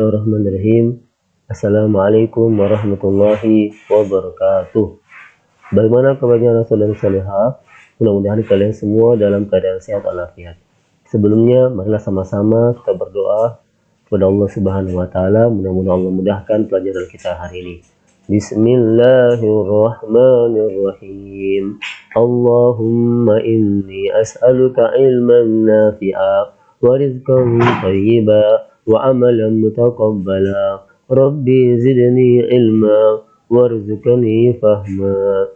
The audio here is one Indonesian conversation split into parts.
Bismillahirrahmanirrahim. Assalamualaikum warahmatullahi wabarakatuh. Bagaimana kabarnya Rasul dan Salihah? Mudah-mudahan kalian semua dalam keadaan sehat walafiat. Sebelumnya, marilah sama-sama kita berdoa kepada Allah Subhanahu wa taala, mudah-mudahan Allah mudahkan pelajaran kita hari ini. Bismillahirrahmanirrahim. Allahumma inni as'aluka ilman nafi'a wa rizqan thayyiba wa amalan mutaqabbala. Rabbi zidni ilma warzuqni fahma.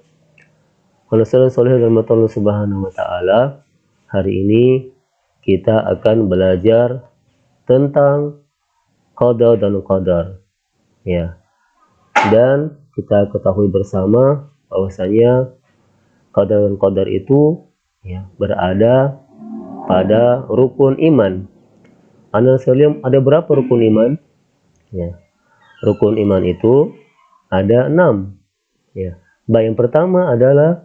Kalau saudara soleh dan Allah Subhanahu wa taala, hari ini kita akan belajar tentang qada dan qadar. Ya. Dan kita ketahui bersama bahwasanya qada dan qadar itu ya berada pada rukun iman. Ada berapa rukun iman? Ya. Rukun iman itu ada 6. Ya. Baik, yang pertama adalah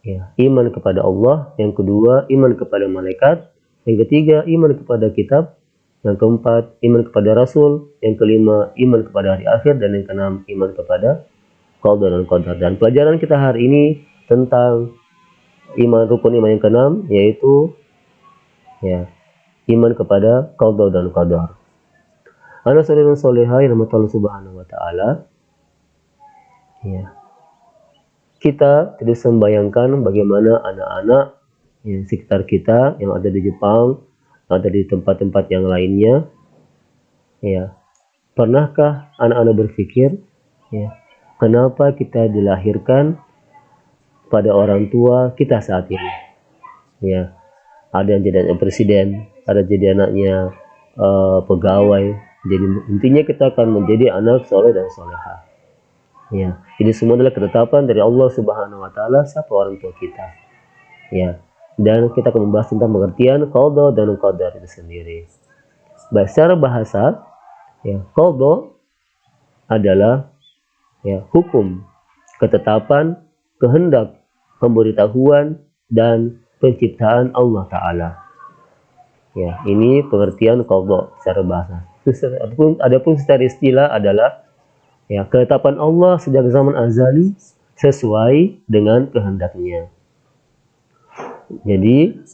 ya, iman kepada Allah, yang kedua iman kepada malaikat, yang ketiga iman kepada kitab, yang keempat iman kepada rasul, yang kelima iman kepada hari akhir, dan yang keenam iman kepada qada dan qadar. Dan pelajaran kita hari ini tentang rukun iman yang keenam, yaitu ya, iman kepada qada dan qadar. Anak saudara solehah yang Allah Subhanahu wa taala, ya, kita tidak bisa membayangkan bagaimana anak-anak yang sekitar kita yang ada di Jepang, yang ada di tempat-tempat yang lainnya, ya, pernahkah anak-anak berpikir, ya, kenapa kita dilahirkan pada orang tua kita saat ini? Ya, ada yang jadi anaknya presiden, ada jadi anaknya pegawai. Jadi intinya kita akan menjadi anak soleh dan solehah. Ya, ini semua adalah ketetapan dari Allah Subhanahu wa taala siapa orang tua kita. Ya, dan kita akan membahas tentang pengertian qada dan qadar itu sendiri. Baik, secara bahasa, ya, qada adalah ya, hukum, ketetapan, kehendak, pemberitahuan dan penciptaan Allah taala. Ya, ini pengertian qada secara bahasa. Adapun secara istilah adalah ya, ketetapan Allah sejak zaman azali sesuai dengan kehendaknya. Jadi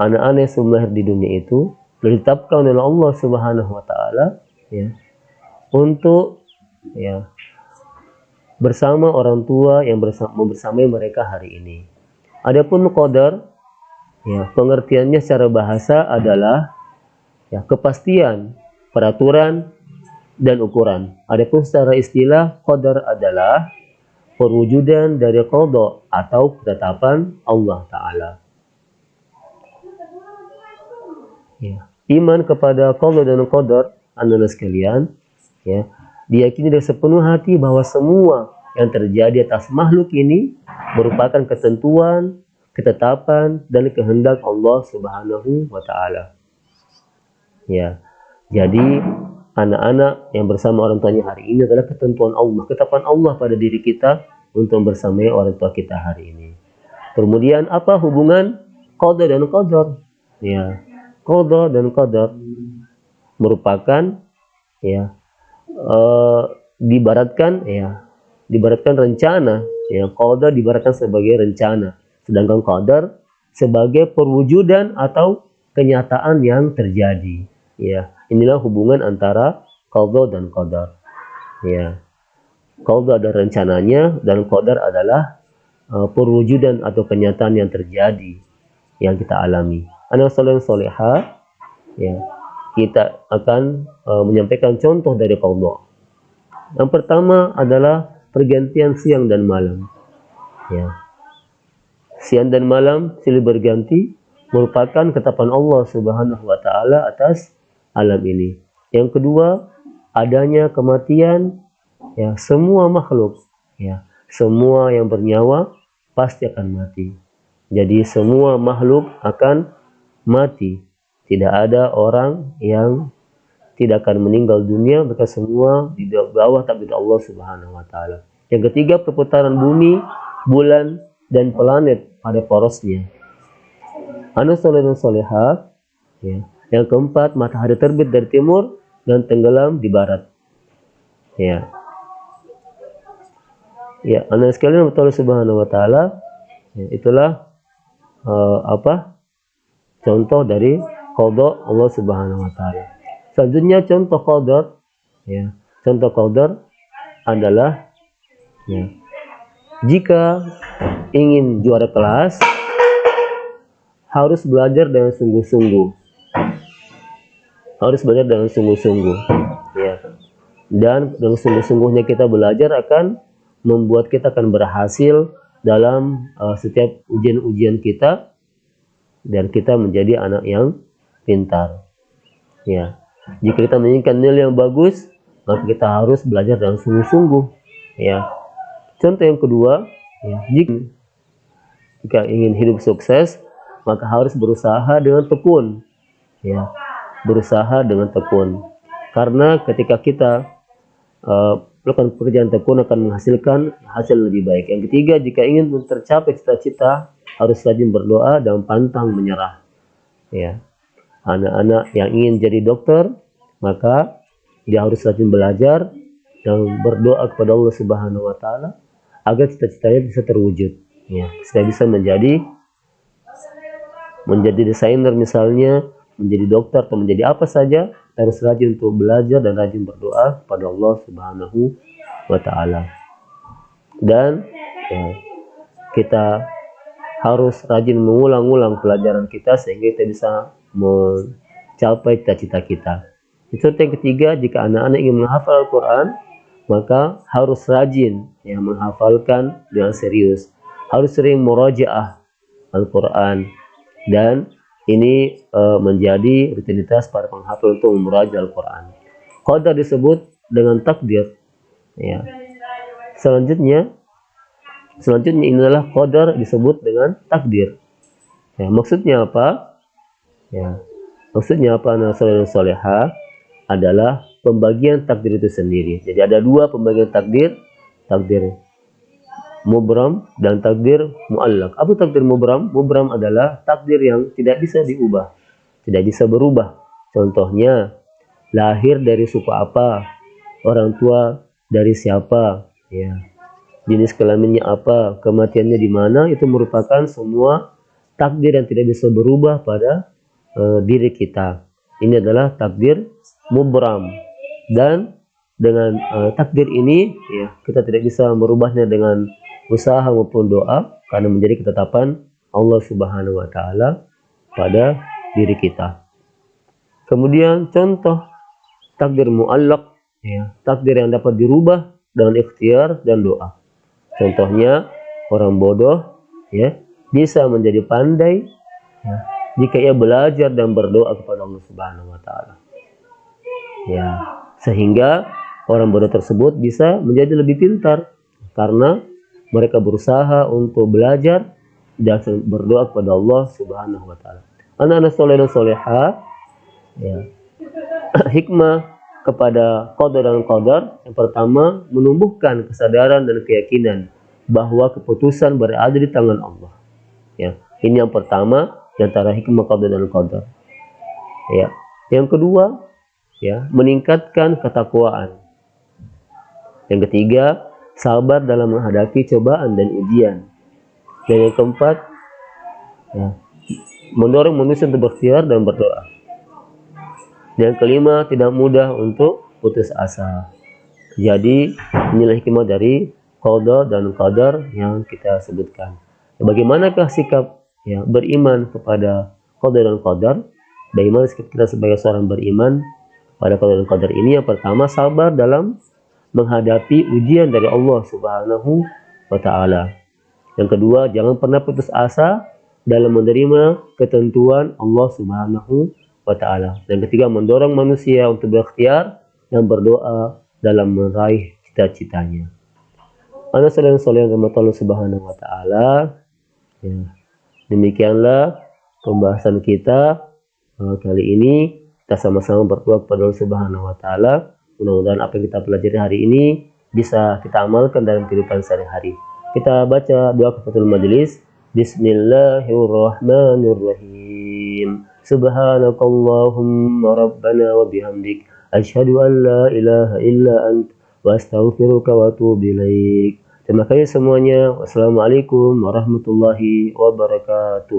anak-anak yang sebelum lahir di dunia itu ditetapkan oleh Allah Subhanahu wa taala ya, untuk ya, bersama orang tua yang membersamai mereka hari ini. Adapun qadar, ya, pengertiannya secara bahasa adalah ya, kepastian, peraturan dan ukuran. Adapun secara istilah, qadar adalah perwujudan dari qada atau ketetapan Allah taala. Ya, iman kepada qada dan qadar, anak-anak sekalian, ya, diyakini dengan sepenuh hati bahwa semua yang terjadi atas makhluk ini merupakan ketentuan, ketetapan dan kehendak Allah Subhanahu wa taala. Ya. Jadi anak-anak yang bersama orang tuanya hari ini adalah ketentuan Allah, ketetapan Allah pada diri kita untuk bersamai orang tua kita hari ini. Kemudian apa hubungan qada dan qadar? Ya, qada dan qadar merupakan ya, dibaratkan rencana. Ya, qada dibaratkan sebagai rencana, sedangkan qadar sebagai perwujudan atau kenyataan yang terjadi. Ya, inilah hubungan antara qada dan qadar. Ya, qada ada rencananya dan qadar adalah perwujudan atau kenyataan yang terjadi yang kita alami. Anak soleh solehah, ya, kita akan menyampaikan contoh dari qada. Yang pertama adalah pergantian siang dan malam. Ya, siang dan malam silih berganti merupakan ketetapan Allah Subhanahu wa taala atas alam ini. Yang kedua, adanya kematian, ya, semua makhluk, ya, semua yang bernyawa pasti akan mati. Jadi semua makhluk akan mati. Tidak ada orang yang tidak akan meninggal dunia, mereka semua di bawah takdir Allah Subhanahu wa taala. Yang ketiga, perputaran bumi, bulan dan planet pada porosnya. Anak soleh dan solehah, ya. Yang keempat, matahari terbit dari timur dan tenggelam di barat. Ya. Ya, anak sekalian Allah Subhanahu wa taala, ya, itulah contoh dari qada Allah Subhanahu wa taala. Selanjutnya contoh qadar, ya. Contoh qadar adalah, ya, jika ingin juara kelas harus belajar dengan sungguh-sungguh. Harus belajar dengan sungguh-sungguh, ya. Dan dengan sungguh-sungguhnya kita belajar akan membuat kita akan berhasil dalam setiap ujian-ujian kita, dan kita menjadi anak yang pintar. Ya, jika kita menginginkan nilai yang bagus, maka kita harus belajar dengan sungguh-sungguh. Ya, contoh yang kedua, ya, jika ingin hidup sukses, maka harus berusaha dengan tekun. Ya, berusaha dengan tekun. Karena ketika kita melakukan pekerjaan tekun akan menghasilkan hasil lebih baik. Yang ketiga, jika ingin tercapai cita-cita, harus rajin berdoa dan pantang menyerah. Ya, anak-anak yang ingin jadi dokter, maka dia harus rajin belajar dan berdoa kepada Allah Subhanahu wa taala agar cita-citanya bisa terwujud. Ya, supaya bisa menjadi desainer misalnya, menjadi dokter atau menjadi apa saja, harus rajin untuk belajar dan rajin berdoa kepada Allah Subhanahu wa taala. Dan ya, kita harus rajin mengulang-ulang pelajaran kita sehingga kita bisa mencapai cita-cita kita. Itu yang ketiga, jika anak-anak ingin menghafal Al-Quran, maka harus rajin, ya, menghafalkan dengan serius. Harus sering murajaah Al-Quran, dan ini menjadi rutinitas para penghafal untuk murajaah Al-Quran. Qadar disebut dengan takdir. Ya. Selanjutnya ini adalah qadar disebut dengan takdir. Ya, maksudnya apa? Ya, maksudnya apa? Nasoleh soleha adalah pembagian takdir itu sendiri. Jadi ada dua pembagian takdir mubram dan takdir muallaq. Apa takdir mubram? Mubram adalah takdir yang tidak bisa diubah, tidak bisa berubah. Contohnya, lahir dari suku apa, orang tua dari siapa, ya, jenis kelaminnya apa, kematiannya di mana, itu merupakan semua takdir yang tidak bisa berubah pada diri kita. Ini adalah takdir mubram, dan dengan takdir ini, ya, kita tidak bisa merubahnya dengan usaha maupun doa, karena menjadi ketetapan Allah Subhanahu wa taala pada diri kita. Kemudian contoh takdir muallaq, ya, takdir yang dapat dirubah dengan ikhtiar dan doa. Contohnya, orang bodoh, ya, bisa menjadi pandai, ya, jika ia belajar dan berdoa kepada Allah Subhanahu wa taala. Ya, sehingga orang bodoh tersebut bisa menjadi lebih pintar karena mereka berusaha untuk belajar dan berdoa kepada Allah Subhanahu wa taala. Anak-anak soleh dan soleha, ya, hikmah kepada qadar dan qadar, yang pertama, menumbuhkan kesadaran dan keyakinan bahwa keputusan berada di tangan Allah. Ya, ini yang pertama di antara hikmah qadar dan qadar. Ya, yang kedua, ya, meningkatkan ketakwaan. Yang ketiga, sabar dalam menghadapi cobaan dan ujian. Dan yang keempat, ya, mendorong manusia untuk berikhtiar dan berdoa. Dan yang kelima, tidak mudah untuk putus asa. Jadi, inilah hikmah dari qada dan qadar yang kita sebutkan. Bagaimanakah sikap, ya, beriman kepada qada dan qadar? Bagaimana sikap kita sebagai seorang beriman pada qada dan qadar ini? Yang pertama, sabar dalam menghadapi ujian dari Allah Subhanahu wa taala. Yang kedua, jangan pernah putus asa dalam menerima ketentuan Allah Subhanahu wa taala. Dan ketiga, mendorong manusia untuk berikhtiar dan berdoa dalam meraih cita-citanya. Anak soleh yang Allah Subhanahu wa taala, ya, demikianlah pembahasan kita kali ini. Kita sama-sama berdoa kepada Allah Subhanahu wa taala. Mudah-mudahan apa yang kita pelajari hari ini bisa kita amalkan dalam kehidupan sehari-hari. Kita baca doa kafaratul majelis. Bismillahirrahmanirrahim. Subhanakallahumma rabbana wa bihamdik Asyhadu an la ilaha illa ant wa astaghfiruka wa atubu ilaik. Terima kasih semuanya. Wassalamualaikum warahmatullahi wabarakatuh.